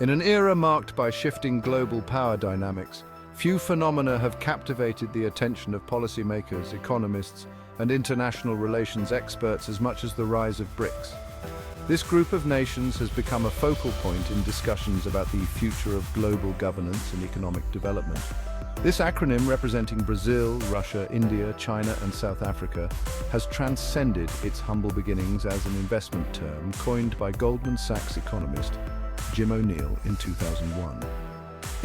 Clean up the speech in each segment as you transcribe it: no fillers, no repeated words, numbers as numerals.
In an era marked by shifting global power dynamics, few phenomena have captivated the attention of policymakers, economists, and international relations experts as much as the rise of BRICS. This group of nations has become a focal point in discussions about the future of global governance and economic development. This acronym, representing Brazil, Russia, India, China, and South Africa, has transcended its humble beginnings as an investment term coined by Goldman Sachs economist Jim O'Neill in 2001.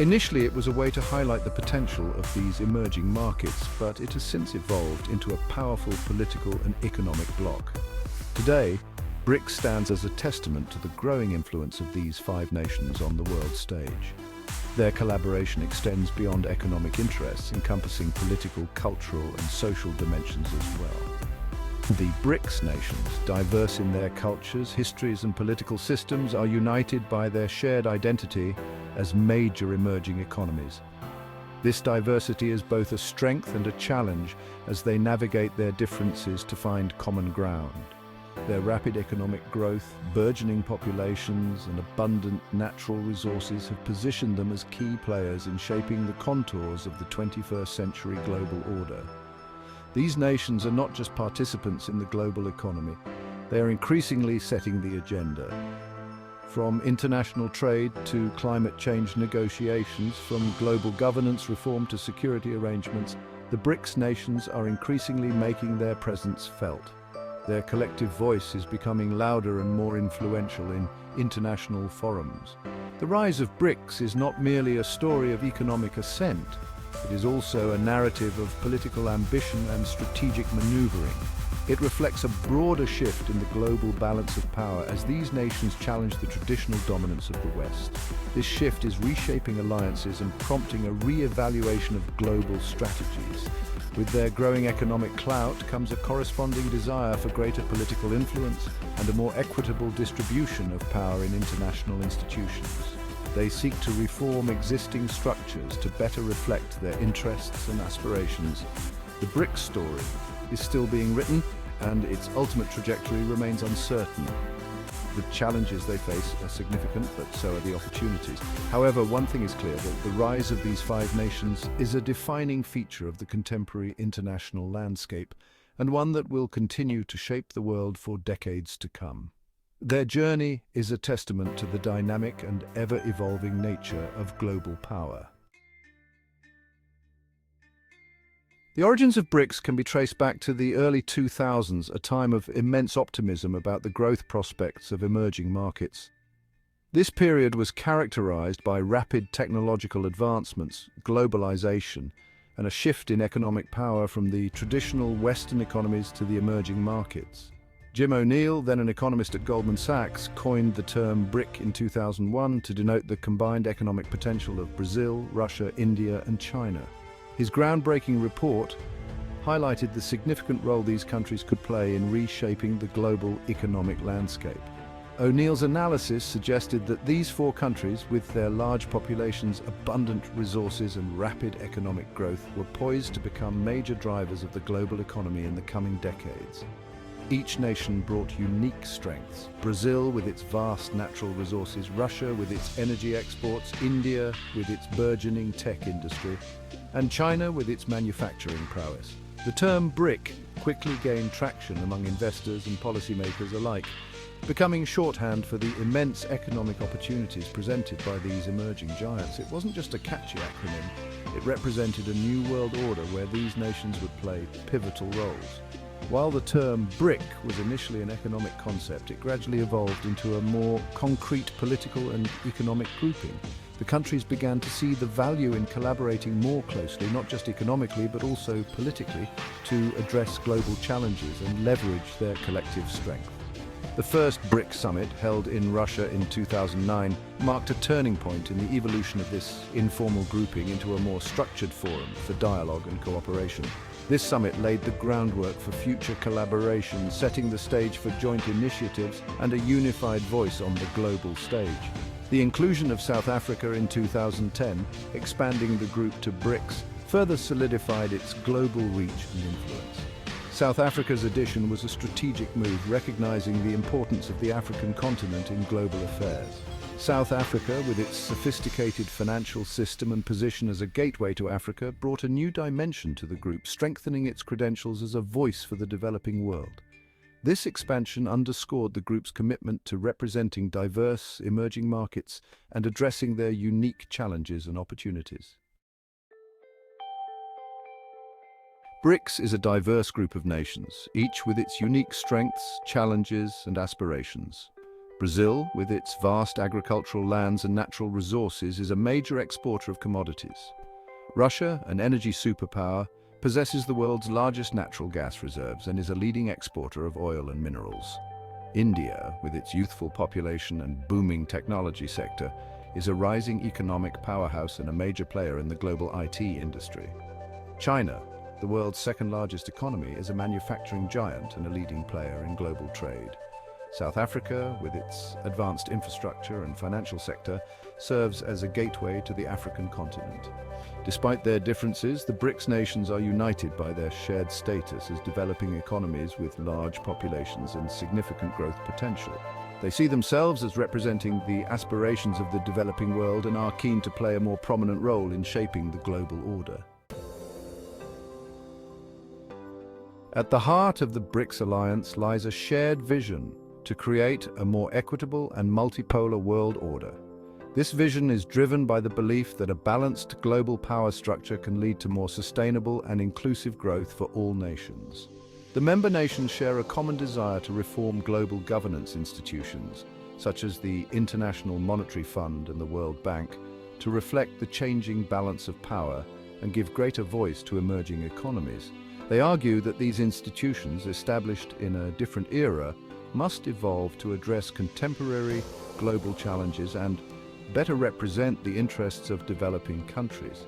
Initially, it was a way to highlight the potential of these emerging markets, but it has since evolved into a powerful political and economic bloc. Today, BRICS stands as a testament to the growing influence of these five nations on the world stage. Their collaboration extends beyond economic interests, encompassing political, cultural, and social dimensions as well. The BRICS nations, diverse in their cultures, histories, and political systems, are united by their shared identity as major emerging economies. This diversity is both a strength and a challenge as they navigate their differences to find common ground. Their rapid economic growth, burgeoning populations, and abundant natural resources have positioned them as key players in shaping the contours of the 21st century global order. These nations are not just participants in the global economy, they are increasingly setting the agenda. From international trade to climate change negotiations, from global governance reform to security arrangements, the BRICS nations are increasingly making their presence felt. Their collective voice is becoming louder and more influential in international forums. The rise of BRICS is not merely a story of economic ascent, it is also a narrative of political ambition and strategic maneuvering. It reflects a broader shift in the global balance of power as these nations challenge the traditional dominance of the West. This shift is reshaping alliances and prompting a re-evaluation of global strategies. With their growing economic clout comes a corresponding desire for greater political influence and a more equitable distribution of power in international institutions. They seek to reform existing structures to better reflect their interests and aspirations. The BRICS story is still being written, and its ultimate trajectory remains uncertain. The challenges they face are significant, but so are the opportunities. However, one thing is clear, that the rise of these five nations is a defining feature of the contemporary international landscape, and one that will continue to shape the world for decades to come. Their journey is a testament to the dynamic and ever-evolving nature of global power. The origins of BRICS can be traced back to the early 2000s, a time of immense optimism about the growth prospects of emerging markets. This period was characterized by rapid technological advancements, globalization, and a shift in economic power from the traditional Western economies to the emerging markets. Jim O'Neill, then an economist at Goldman Sachs, coined the term BRIC in 2001 to denote the combined economic potential of Brazil, Russia, India, and China. His groundbreaking report highlighted the significant role these countries could play in reshaping the global economic landscape. O'Neill's analysis suggested that these four countries, with their large populations, abundant resources, and rapid economic growth, were poised to become major drivers of the global economy in the coming decades. Each nation brought unique strengths. Brazil with its vast natural resources, Russia with its energy exports, India with its burgeoning tech industry, and China with its manufacturing prowess. The term BRIC quickly gained traction among investors and policymakers alike, becoming shorthand for the immense economic opportunities presented by these emerging giants. It wasn't just a catchy acronym, it represented a new world order where these nations would play pivotal roles. While the term BRIC was initially an economic concept, it gradually evolved into a more concrete political and economic grouping. The countries began to see the value in collaborating more closely, not just economically, but also politically, to address global challenges and leverage their collective strength. The first BRIC summit, held in Russia in 2009, marked a turning point in the evolution of this informal grouping into a more structured forum for dialogue and cooperation. This summit laid the groundwork for future collaboration, setting the stage for joint initiatives and a unified voice on the global stage. The inclusion of South Africa in 2010, expanding the group to BRICS, further solidified its global reach and influence. South Africa's addition was a strategic move, recognizing the importance of the African continent in global affairs. South Africa, with its sophisticated financial system and position as a gateway to Africa, brought a new dimension to the group, strengthening its credentials as a voice for the developing world. This expansion underscored the group's commitment to representing diverse, emerging markets and addressing their unique challenges and opportunities. BRICS is a diverse group of nations, each with its unique strengths, challenges, and aspirations. Brazil, with its vast agricultural lands and natural resources, is a major exporter of commodities. Russia, an energy superpower, possesses the world's largest natural gas reserves and is a leading exporter of oil and minerals. India, with its youthful population and booming technology sector, is a rising economic powerhouse and a major player in the global IT industry. China, the world's second-largest economy, is a manufacturing giant and a leading player in global trade. South Africa, with its advanced infrastructure and financial sector, serves as a gateway to the African continent. Despite their differences, the BRICS nations are united by their shared status as developing economies with large populations and significant growth potential. They see themselves as representing the aspirations of the developing world and are keen to play a more prominent role in shaping the global order. At the heart of the BRICS alliance lies a shared vision to create a more equitable and multipolar world order. This vision is driven by the belief that a balanced global power structure can lead to more sustainable and inclusive growth for all nations. The member nations share a common desire to reform global governance institutions, such as the International Monetary Fund and the World Bank, to reflect the changing balance of power and give greater voice to emerging economies. They argue that these institutions, established in a different era, must evolve to address contemporary global challenges and better represent the interests of developing countries.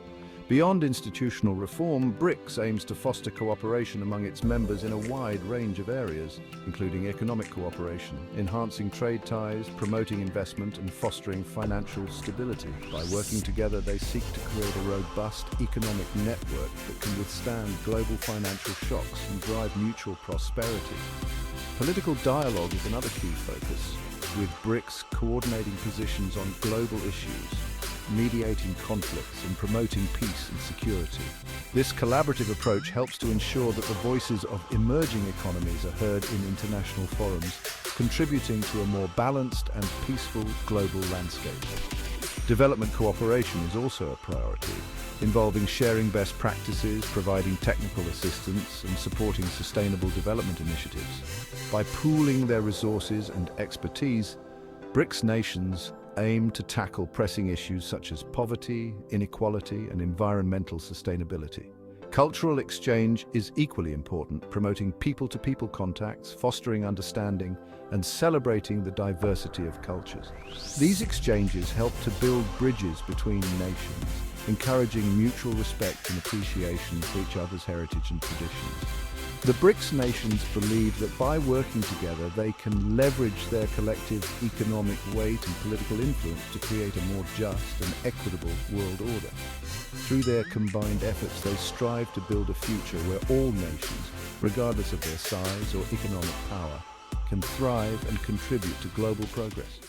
Beyond institutional reform, BRICS aims to foster cooperation among its members in a wide range of areas, including economic cooperation, enhancing trade ties, promoting investment, and fostering financial stability. By working together, they seek to create a robust economic network that can withstand global financial shocks and drive mutual prosperity. Political dialogue is another key focus, with BRICS coordinating positions on global issues, mediating conflicts and promoting peace and security. This collaborative approach helps to ensure that the voices of emerging economies are heard in international forums, contributing to a more balanced and peaceful global landscape. Development cooperation is also a priority, involving sharing best practices, providing technical assistance, and supporting sustainable development initiatives. By pooling their resources and expertise, BRICS nations aim to tackle pressing issues such as poverty, inequality, and environmental sustainability. Cultural exchange is equally important, promoting people-to-people contacts, fostering understanding, and celebrating the diversity of cultures. These exchanges help to build bridges between nations, encouraging mutual respect and appreciation for each other's heritage and traditions. The BRICS nations believe that by working together, they can leverage their collective economic weight and political influence to create a more just and equitable world order. Through their combined efforts, they strive to build a future where all nations, regardless of their size or economic power, can thrive and contribute to global progress.